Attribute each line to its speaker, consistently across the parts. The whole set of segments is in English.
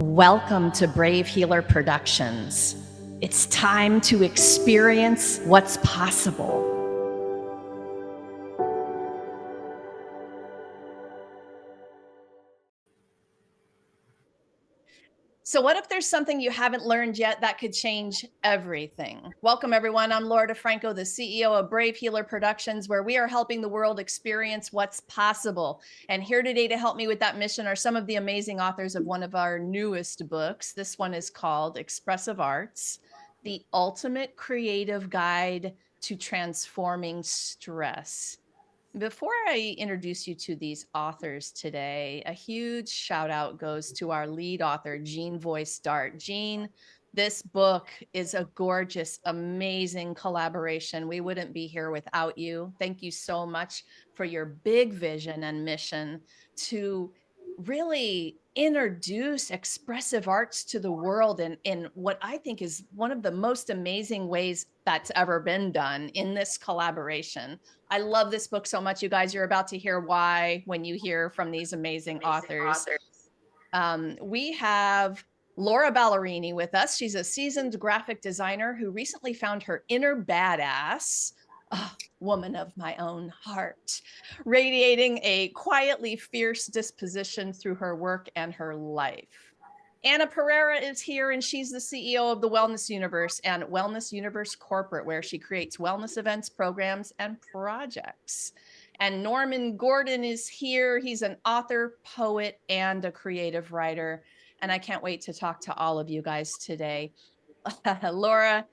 Speaker 1: Welcome to Brave Healer Productions. It's time to experience what's possible. So, what if there's something you haven't learned yet that could change everything? Welcome, everyone. I'm Laura DeFranco, the CEO of Brave Healer Productions, where we are helping the world experience what's possible. And here today to help me with that mission are some of the amazing authors of one of our newest books. This one is called Expressive Arts, The Ultimate Creative Guide to Transforming Stress. Before I introduce you to these authors today, a huge shout out goes to our lead author, Jean Voice Dart. Jean, this book is a gorgeous, amazing collaboration. We wouldn't be here without you. Thank you so much for your big vision and mission to really introduce expressive arts to the world in what I think is one of the most amazing ways that's ever been done in this collaboration. I love this book so much, you guys. You're about to hear why when you hear from these amazing authors. We have Laura Ballerini with us. She's a seasoned graphic designer who recently found her inner badass, woman of my own heart, radiating a quietly fierce disposition through her work and her life. Anna Pereira is here, and she's the CEO of the Wellness Universe and Wellness Universe Corporate, where she creates wellness events, programs, and projects. And Norman Gordon is here. He's an author, poet, and a creative writer. And I can't wait to talk to all of you guys today. Laura,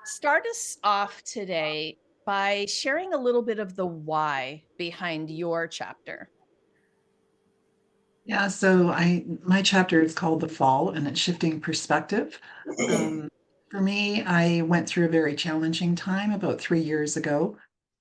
Speaker 1: start us off today by sharing a little bit of the why behind your chapter.
Speaker 2: Yeah, so my chapter is called The Fall, and it's shifting perspective. For me, I went through a very challenging time about 3 years ago.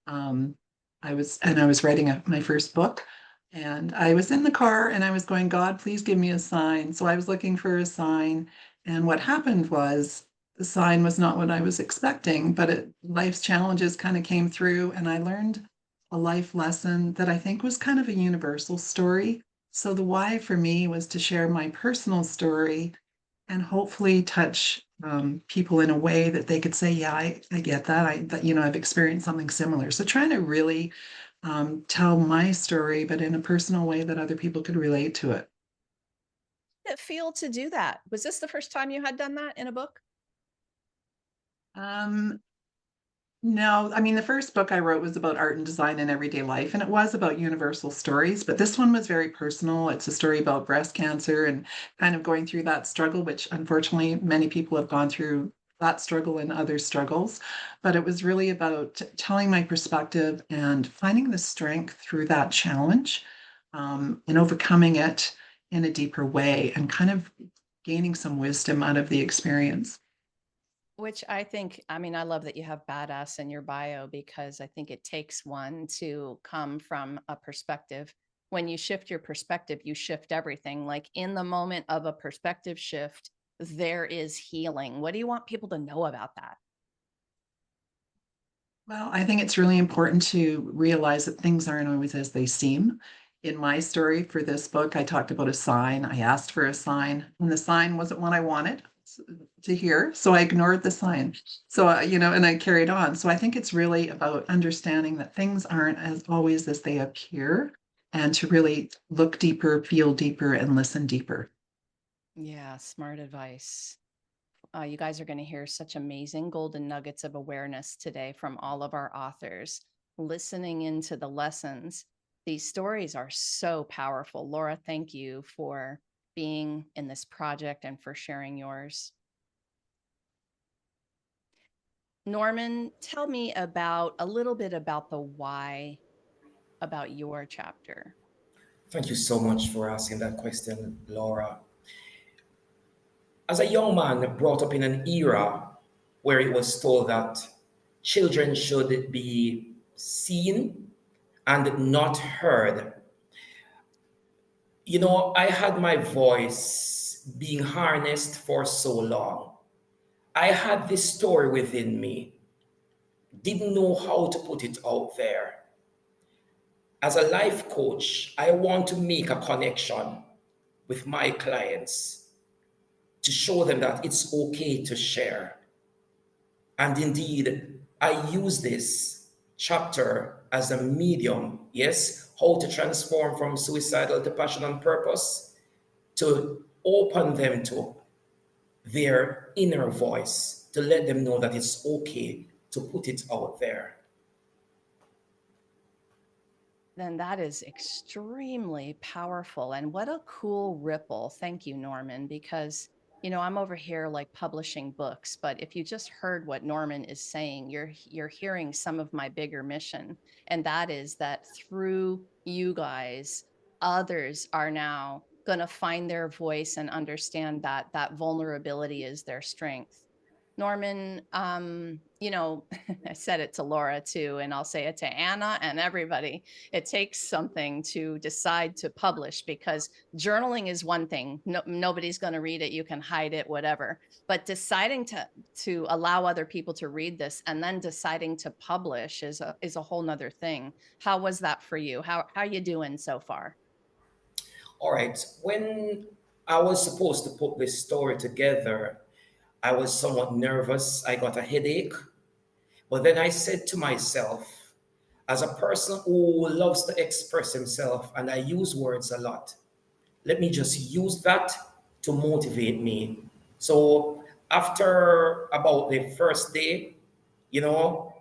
Speaker 2: Um, I was writing my first book, and I was in the car and I was going, God, please give me a sign. So I was looking for a sign, and what happened was the sign was not what I was expecting, but life's challenges kind of came through, and I learned a life lesson that I think was kind of a universal story. So the why for me was to share my personal story and hopefully touch people in a way that they could say, yeah, I get that. I've experienced something similar. So trying to really tell my story, but in a personal way that other people could relate to it.
Speaker 1: How did it feel to do that? Was this the first time you had done that in a book?
Speaker 2: Um, No, I mean, the first book I wrote was about art and design in everyday life, and it was about universal stories, but this one was very personal. It's a story about breast cancer and kind of going through that struggle, which unfortunately many people have gone through that struggle and other struggles. But it was really about telling my perspective and finding the strength through that challenge, and overcoming it in a deeper way and kind of gaining some wisdom out of the experience.
Speaker 1: Which I think, I mean, I love that you have badass in your bio because I think it takes one to come from a perspective. When you shift your perspective, you shift everything. Like in the moment of a perspective shift, there is healing. What do you want people to know about that?
Speaker 2: Well, I think it's really important to realize that things aren't always as they seem. In my story for this book, I talked about a sign. I asked for a sign, and the sign wasn't what I wanted to hear. So I ignored the sign. So, and I carried on. So I think it's really about understanding that things aren't as always as they appear, and to really look deeper, feel deeper, and listen deeper.
Speaker 1: Yeah, smart advice. You guys are going to hear such amazing golden nuggets of awareness today from all of our authors. Listening into the lessons, these stories are so powerful. Laura, thank you for being in this project and for sharing yours. Norman, tell me about a little bit about the why about your chapter.
Speaker 3: Thank you so much for asking that question, Laura. As a young man brought up in an era where it was told that children should be seen and not heard, I had my voice being harnessed for so long. I had this story within me, didn't know how to put it out there. As a life coach, I want to make a connection with my clients. to show them that it's okay to share. And indeed, I use this chapter as a medium, yes, how to transform from suicidal to passion and purpose, to open them to their inner voice, to let them know that it's okay to put it out there.
Speaker 1: Then that is extremely powerful. And what a cool ripple. Thank you, Norman, because I'm over here like publishing books, but if you just heard what Norman is saying, you're hearing some of my bigger mission. And that is that through you guys, others are now going to find their voice and understand that that vulnerability is their strength. Norman, I said it to Laura too, and I'll say it to Anna and everybody. It takes something to decide to publish, because journaling is one thing. Nobody's going to read it. You can hide it, whatever. But deciding to allow other people to read this and then deciding to publish is a whole nother thing. How was that for you? How you doing so far?
Speaker 3: All right, when I was supposed to put this story together, I was somewhat nervous. I got a headache. But then I said to myself, as a person who loves to express himself, and I use words a lot, let me just use that to motivate me. So after about the first day, you know,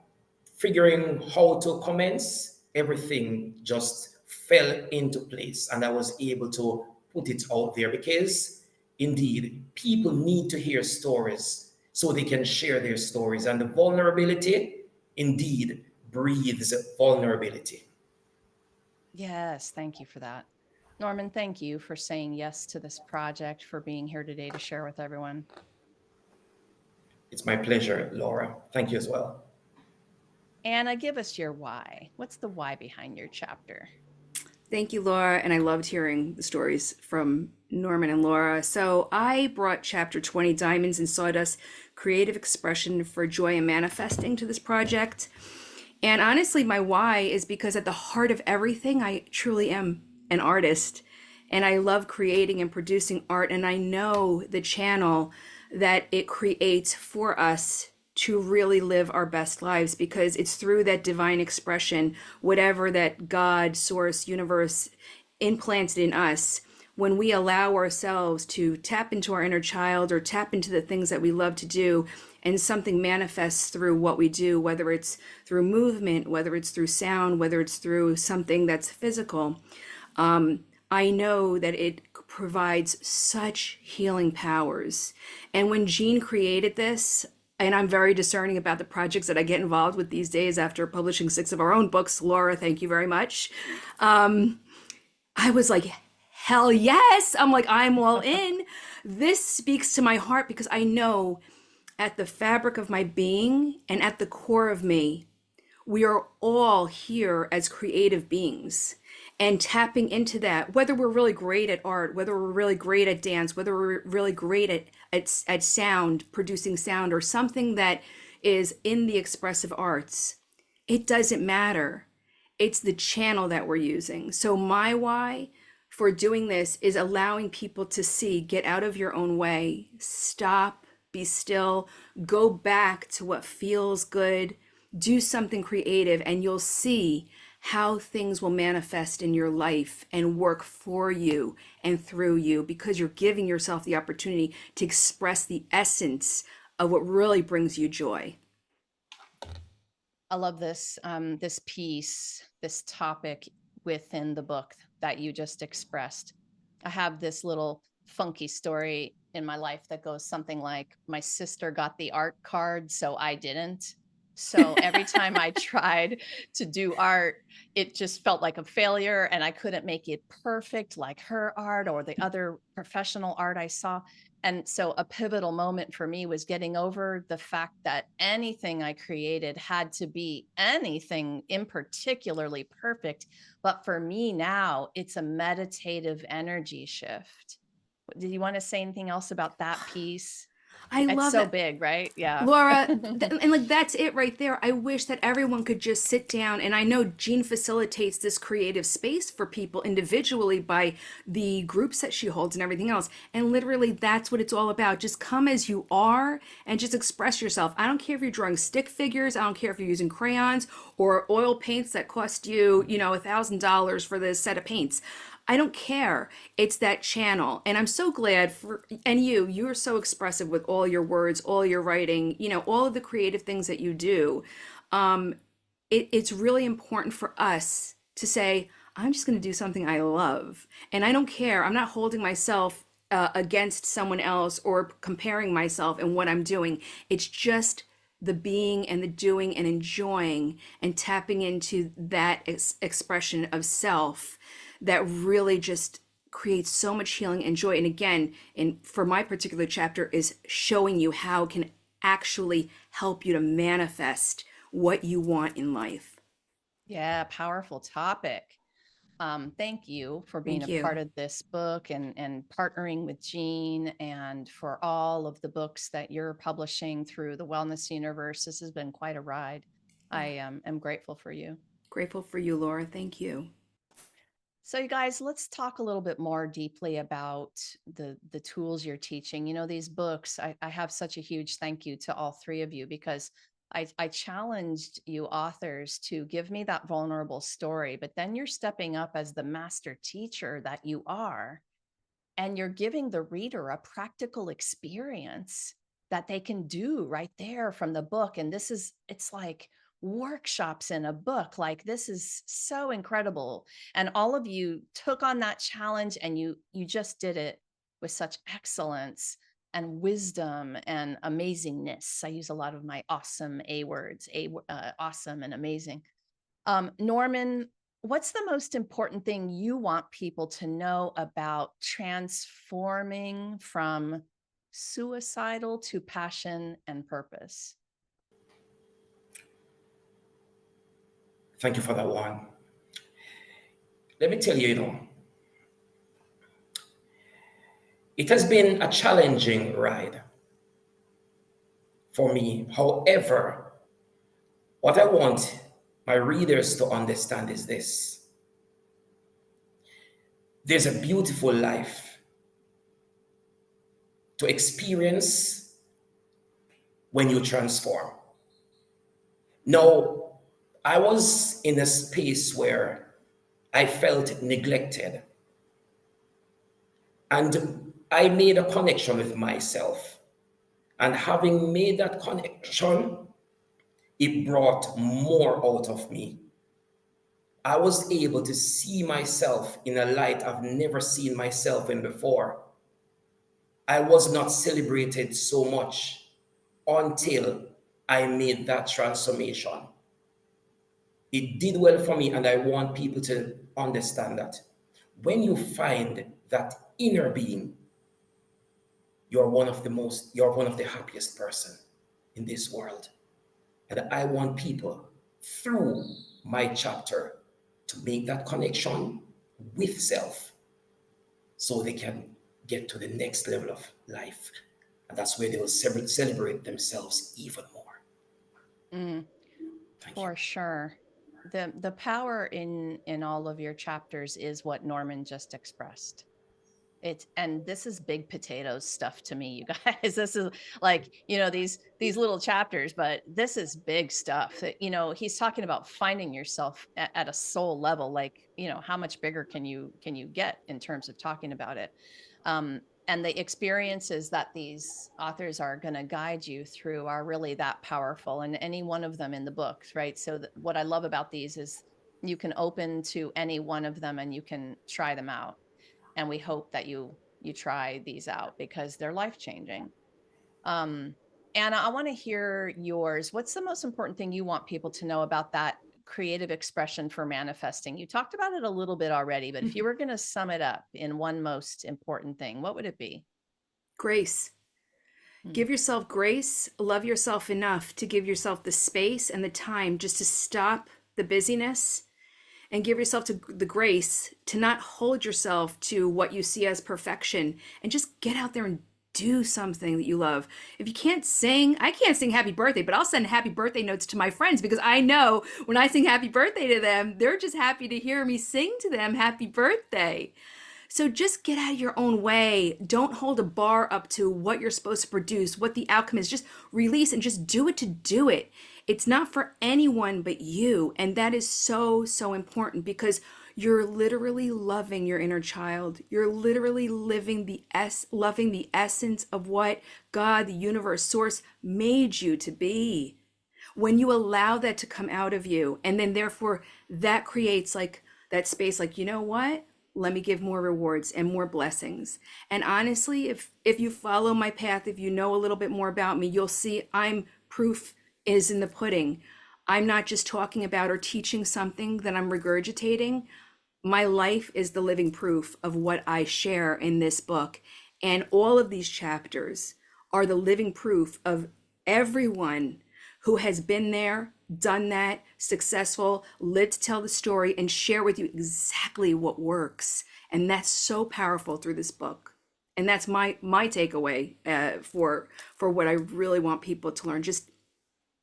Speaker 3: figuring how to commence, everything just fell into place. And I was able to put it out there because indeed people need to hear stories so they can share their stories. And the vulnerability indeed breathes vulnerability.
Speaker 1: Yes, thank you for that. Norman, thank you for saying yes to this project, for being here today to share with everyone.
Speaker 3: It's my pleasure, Laura. Thank you as well.
Speaker 1: Anna, give us your why. What's the why behind your chapter?
Speaker 4: Thank you, Laura. And I loved hearing the stories from Norman and Laura. So I brought chapter 20, Diamonds and Sawdust, Creative Expression for Joy and Manifesting, to this project. And honestly, my why is because at the heart of everything, I truly am an artist. And I love creating and producing art. And I know the channel that it creates for us to really live our best lives, because it's through that divine expression, whatever that God, source, universe implanted in us, when we allow ourselves to tap into our inner child or tap into the things that we love to do, and something manifests through what we do, whether it's through movement, whether it's through sound, whether it's through something that's physical. I know that it provides such healing powers. And when Jean created this, and I'm very discerning about the projects that I get involved with these days after publishing 6 of our own books, Laura, thank you very much. I was like, hell yes. I'm like, I'm all in. This speaks to my heart because I know at the fabric of my being and at the core of me, we are all here as creative beings. And tapping into that, whether we're really great at art, whether we're really great at dance, whether we're really great at sound, producing sound, or something that is in the expressive arts, it doesn't matter. It's the channel that we're using. So my why for doing this is allowing people to see, get out of your own way, stop, be still, go back to what feels good, do something creative, and you'll see how things will manifest in your life and work for you and through you, because you're giving yourself the opportunity to express the essence of what really brings you joy.
Speaker 1: I love this this piece, this topic within the book that you just expressed. I have this little funky story in my life that goes something like, my sister got the art card, so I didn't. So every time I tried to do art, it just felt like a failure, and I couldn't make it perfect like her art or the other professional art I saw. And so a pivotal moment for me was getting over the fact that anything I created had to be anything in particularly perfect. But for me now, it's a meditative energy shift. Did you want to say anything else about that piece?
Speaker 4: I
Speaker 1: It's
Speaker 4: love
Speaker 1: so
Speaker 4: that.
Speaker 1: big, right? Yeah.
Speaker 4: Laura, and like that's it right there. I wish that everyone could just sit down, and I know Jean facilitates this creative space for people individually by the groups that she holds and everything else. And literally, that's what it's all about. Just come as you are and just express yourself. I don't care if you're drawing stick figures. I don't care if you're using crayons or oil paints that cost you, $1,000 for the set of paints. I don't care. It's that channel. And I'm so glad and you are so expressive with all your words, all your writing, all of the creative things that you do. It's really important for us to say, I'm just going to do something I love. And I don't care. I'm not holding myself against someone else or comparing myself and what I'm doing. It's just the being and the doing and enjoying and tapping into that expression of self that really just creates so much healing and joy. And again, for my particular chapter is showing you how it can actually help you to manifest what you want in life.
Speaker 1: Yeah, powerful topic. Thank you for being
Speaker 4: Thank
Speaker 1: a
Speaker 4: you.
Speaker 1: part of this book and partnering with Jean and for all of the books that you're publishing through the Wellness Universe. This has been quite a ride. I am grateful for you.
Speaker 4: Grateful for you, Laura. Thank you.
Speaker 1: So you guys, let's talk a little bit more deeply about the tools you're teaching. These books, I have such a huge thank you to all three of you because I challenged you authors to give me that vulnerable story, but then you're stepping up as the master teacher that you are, and you're giving the reader a practical experience that they can do right there from the book. And it's like workshops in a book. Like, this is so incredible. And all of you took on that challenge and you just did it with such excellence and wisdom and amazingness. I use a lot of my awesome A words, awesome and amazing. Norman, what's the most important thing you want people to know about transforming from suicidal to passion and purpose?
Speaker 3: Thank you for that one. Let me tell you, it has been a challenging ride for me. However, what I want my readers to understand is this: there's a beautiful life to experience when you transform. Now, I was in a space where I felt neglected, and I made a connection with myself. And having made that connection, it brought more out of me. I was able to see myself in a light I've never seen myself in before. I was not celebrated so much until I made that transformation. It did well for me, and I want people to understand that when you find that inner being, you're one of the happiest person in this world. And I want people through my chapter to make that connection with self so they can get to the next level of life. And that's where they will celebrate themselves even more.
Speaker 1: Mm,
Speaker 3: Thank you.
Speaker 1: for sure. The power in all of your chapters is what Norman just expressed. And this is big potatoes stuff to me, you guys. This is like, these little chapters, but this is big stuff that, he's talking about finding yourself at a soul level. Like, how much bigger can you get in terms of talking about it? And the experiences that these authors are going to guide you through are really that powerful, and any one of them in the books, right? So what I love about these is you can open to any one of them and you can try them out. And we hope that you try these out because they're life-changing. Anna, I want to hear yours. What's the most important thing you want people to know about that creative expression for manifesting? You talked about it a little bit already, but if you were going to sum it up in one most important thing, what would it be?
Speaker 4: Grace. Give yourself grace, love yourself enough to give yourself the space and the time just to stop the busyness and give yourself to the grace to not hold yourself to what you see as perfection and just get out there and do something that you love. If you can't sing, I can't sing happy birthday, but I'll send happy birthday notes to my friends because I know when I sing happy birthday to them, they're just happy to hear me sing to them happy birthday. So just get out of your own way. Don't hold a bar up to what you're supposed to produce, what the outcome is. Just release and just do it to do it. It's not for anyone but you. And that is so, so important because you're literally loving your inner child. You're literally loving the essence of what God, the universe, source made you to be. When you allow that to come out of you, and then therefore that creates like that space, like, you know what? Let me give more rewards and more blessings. And honestly, if you follow my path, if you know a little bit more about me, you'll see I'm proof is in the pudding. I'm not just talking about or teaching something that I'm regurgitating. My life is the living proof of what I share in this book. And all of these chapters are the living proof of everyone who has been there, done that, successful, lived to tell the story and share with you exactly what works. And that's so powerful through this book. And that's my takeaway for what I really want people to learn. Just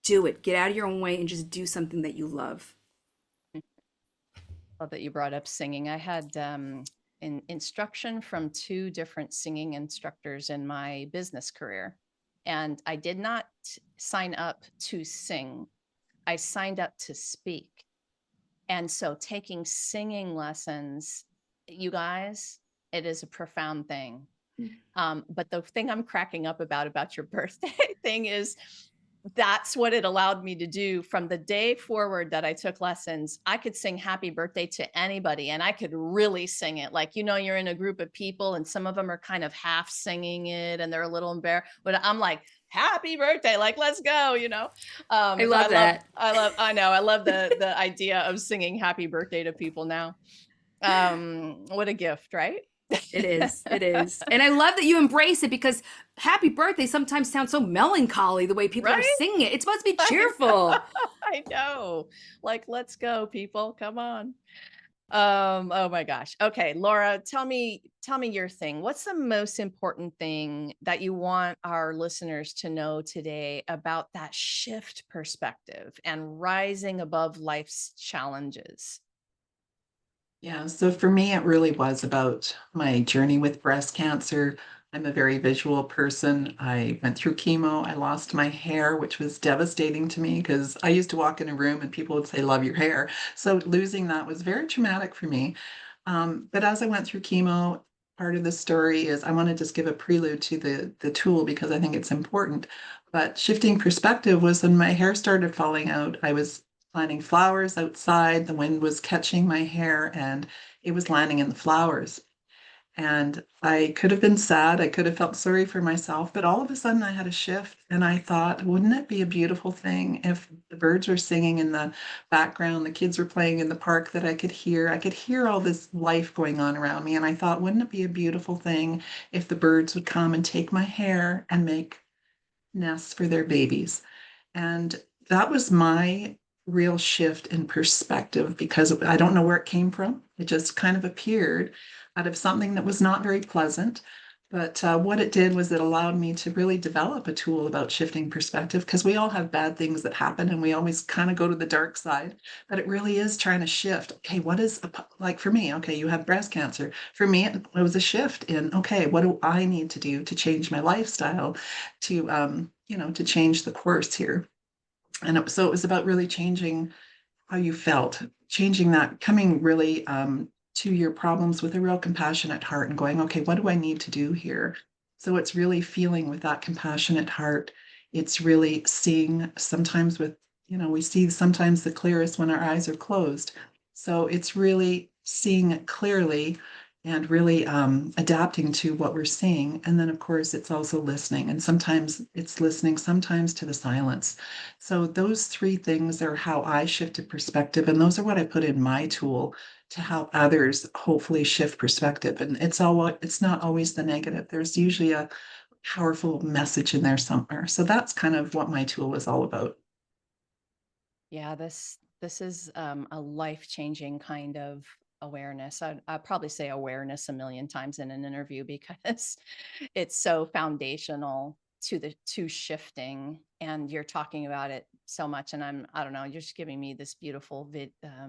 Speaker 4: do it. Get out of your own way and just do something that you love.
Speaker 1: Love that you brought up singing. I had instruction from 2 different singing instructors in my business career. And I did not sign up to sing. I signed up to speak. And so taking singing lessons, you guys, it is a profound thing. But the thing I'm cracking up about your birthday thing is that's what it allowed me to do. From the day forward that I took lessons, I could sing happy birthday to anybody and I could really sing it. Like, you're in a group of people and some of them are kind of half singing it and they're a little embarrassed, but I'm like, happy birthday, like, let's go,
Speaker 4: I love that.
Speaker 1: I know, I love the idea of singing happy birthday to people now. What a gift, right?
Speaker 4: It is. It is. And I love that you embrace it because happy birthday sometimes sounds so melancholy the way people are
Speaker 1: Right?
Speaker 4: singing it. It's supposed to be cheerful.
Speaker 1: I know. Like, let's go, people. Come on. Oh my gosh. Okay, Laura, tell me your thing. What's the most important thing that you want our listeners to know today about that shift perspective and rising above life's challenges?
Speaker 2: Yeah, so for me, it really was about my journey with breast cancer. I'm a very visual person. I went through chemo. I lost my hair, which was devastating to me because I used to walk in a room and people would say, "Love your hair." So losing that was very traumatic for me. But as I went through chemo, part of the story is I want to just give a prelude to the tool because I think it's important. But shifting perspective was when my hair started falling out. I was planting flowers outside. The wind was catching my hair and it was landing in the flowers. And I could have been sad. I could have felt sorry for myself. But all of a sudden, I had a shift. And I thought, wouldn't it be a beautiful thing if the birds were singing in the background, the kids were playing in the park that I could hear? I could hear all this life going on around me. And I thought, wouldn't it be a beautiful thing if the birds would come and take my hair and make nests for their babies? And that was my real shift in perspective because I don't know where it came from. It just kind of appeared out of something that was not very pleasant. But what it did was it allowed me to really develop a tool about shifting perspective because we all have bad things that happen and we always kind of go to the dark side. But it really is trying to shift. Okay, what is like for me? Okay, you have breast cancer. For me, it was a shift in okay, what do I need to do to change my lifestyle to to change the course here? And so it was about really changing how you felt, changing that, coming really to your problems with a real compassionate heart and going, okay, what do I need to do here? So it's really feeling with that compassionate heart. It's really seeing sometimes with, we see sometimes the clearest when our eyes are closed. So it's really seeing it clearly and really adapting to what we're seeing. And then, of course, it's also listening. And sometimes it's listening, sometimes to the silence. So those 3 things are how I shifted perspective. And those are what I put in my tool to help others hopefully shift perspective. And it's not always the negative. There's usually a powerful message in there somewhere. So that's kind of what my tool is all about.
Speaker 1: Yeah, this is a life-changing kind of awareness. I'd probably say awareness a million times in an interview because it's so foundational to shifting, and you're talking about it so much. And I don't know, you're just giving me this beautiful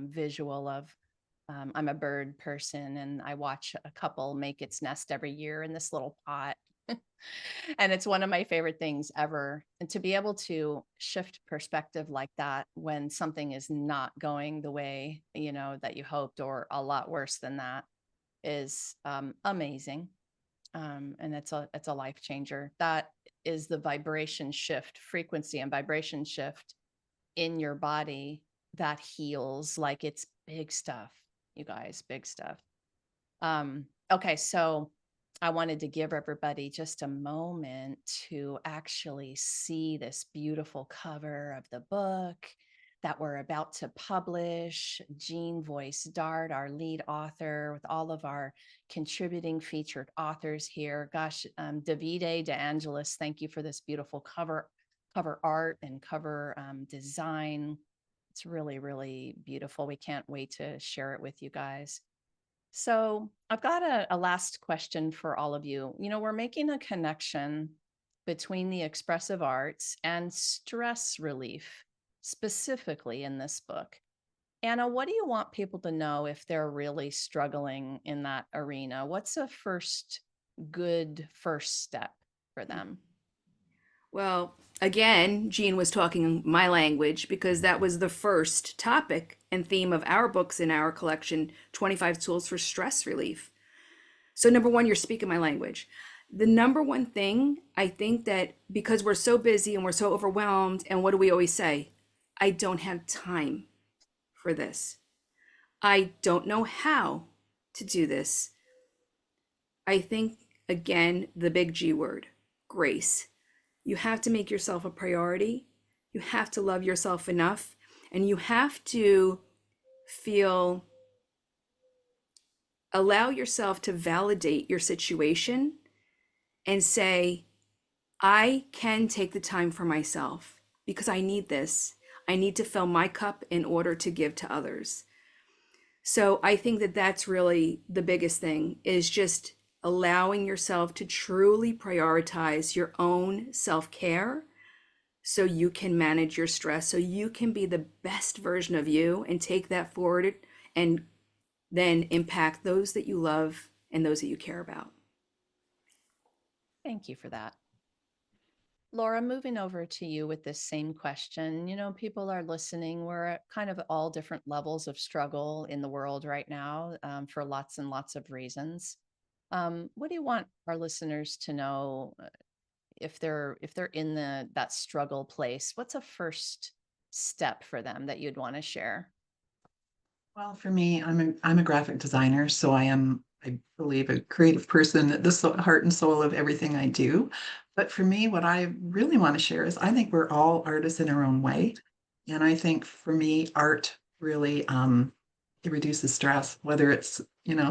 Speaker 1: visual of I'm a bird person, and I watch a couple make its nest every year in this little pot. And it's one of my favorite things ever. And to be able to shift perspective like that when something is not going the way, that you hoped, or a lot worse than that, is amazing. And it's a life changer. That is the vibration shift, frequency and vibration shift in your body that heals. Like, it's big stuff, you guys, big stuff. Okay, so I wanted to give everybody just a moment to actually see this beautiful cover of the book that we're about to publish. Jean Voice Dart, our lead author, with all of our contributing featured authors here. Gosh, Davide De Angelis, thank you for this beautiful cover art and cover design. It's really, really beautiful. We can't wait to share it with you guys. So I've got a last question for all of you. We're making a connection between the expressive arts and stress relief, specifically in this book. Anna, what do you want people to know if they're really struggling in that arena? What's a good first step for them?
Speaker 4: Well, again, Jean was talking my language because that was the first topic and theme of our books in our collection, 25 Tools for Stress Relief. So, number one, you're speaking my language. The number one thing, I think that because we're so busy and we're so overwhelmed, and what do we always say? I don't have time for this. I don't know how to do this. I think, again, the big G word, grace. You have to make yourself a priority. You have to love yourself enough, and you have to allow yourself to validate your situation and say, I can take the time for myself because I need this. I need to fill my cup in order to give to others. So I think that that's really the biggest thing, is just allowing yourself to truly prioritize your own self-care so you can manage your stress, so you can be the best version of you and take that forward and then impact those that you love and those that you care about.
Speaker 1: Thank you for that. Laura, moving over to you with this same question. People are listening. We're at kind of all different levels of struggle in the world right now, for lots and lots of reasons. What do you want our listeners to know if they're in that struggle place? What's a first step for them that you'd want to share?
Speaker 2: Well, for me, I'm a graphic designer, so I believe, a creative person at the heart and soul of everything I do. But for me, what I really want to share is I think we're all artists in our own way, and I think for me, art really it reduces stress. Whether it's,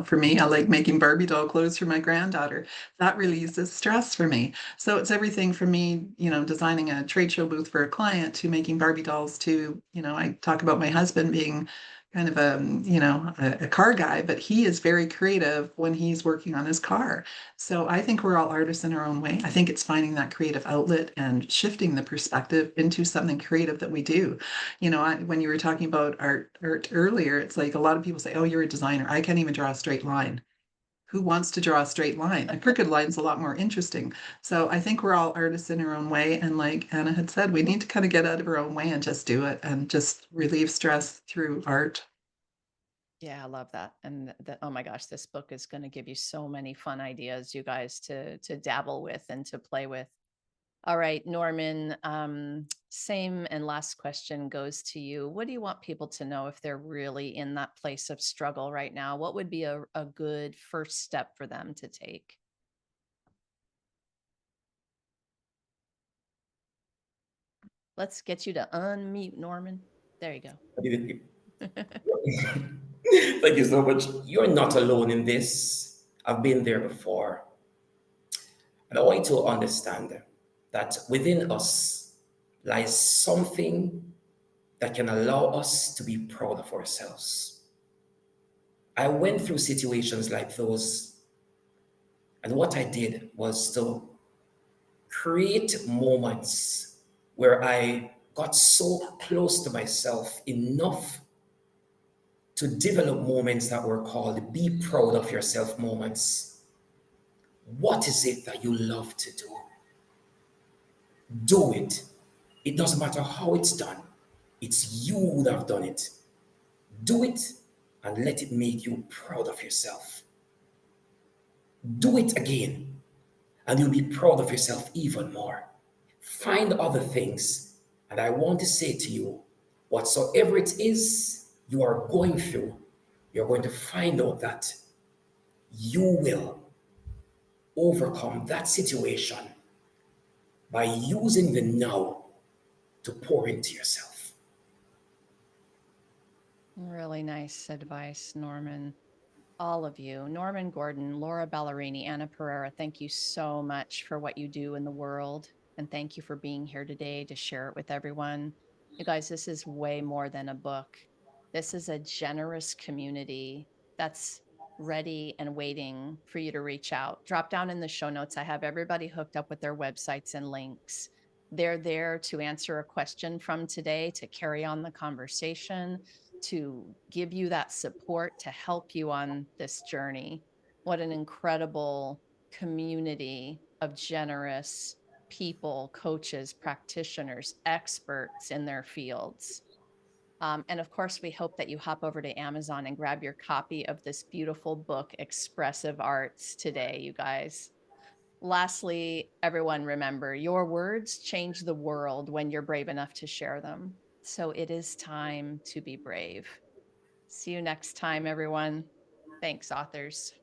Speaker 2: for me, I like making Barbie doll clothes for my granddaughter. That releases stress for me. So it's everything from me, designing a trade show booth for a client, to making Barbie dolls, to, I talk about my husband being kind of a car guy, but he is very creative when he's working on his car. So I think we're all artists in our own way. I think it's finding that creative outlet and shifting the perspective into something creative that we do. When you were talking about art earlier, it's like a lot of people say, oh, you're a designer. I can't even draw a straight line. Who wants to draw a straight line? A crooked line's a lot more interesting. So I think we're all artists in our own way. And like Anna had said, we need to kind of get out of our own way and just do it and just relieve stress through art.
Speaker 1: Yeah, I love that. And oh my gosh, this book is going to give you so many fun ideas, you guys, to dabble with and to play with. All right, Norman, same and last question goes to you. What do you want people to know if they're really in that place of struggle right now? What would be a good first step for them to take? Let's get you to unmute, Norman. There you go.
Speaker 3: Thank you so much. You're not alone in this. I've been there before. And I want you to understand that within us lies something that can allow us to be proud of ourselves. I went through situations like those, and what I did was to create moments where I got so close to myself enough to develop moments that were called be proud of yourself moments. What is it that you love to do? Do it. It doesn't matter how it's done. It's you that have done it. Do it and let it make you proud of yourself. Do it again and you'll be proud of yourself even more. Find other things. And I want to say to you, whatsoever it is you are going through, you're going to find out that you will overcome that situation by using the now to pour into yourself.
Speaker 1: Really nice advice, Norman. All of you, Norman Gordon, Laura Ballerini, Anna Pereira, thank you so much for what you do in the world. And thank you for being here today to share it with everyone. You guys, this is way more than a book. This is a generous community that's ready and waiting for you to reach out. Drop down in the show notes. I have everybody hooked up with their websites and links. They're there to answer a question from today, to carry on the conversation, to give you that support, to help you on this journey. What an incredible community of generous people, coaches, practitioners, experts in their fields. And of course, we hope that you hop over to Amazon and grab your copy of this beautiful book, Expressive Arts, today, you guys. Lastly, everyone, remember, your words change the world when you're brave enough to share them. So it is time to be brave. See you next time, everyone. Thanks, authors.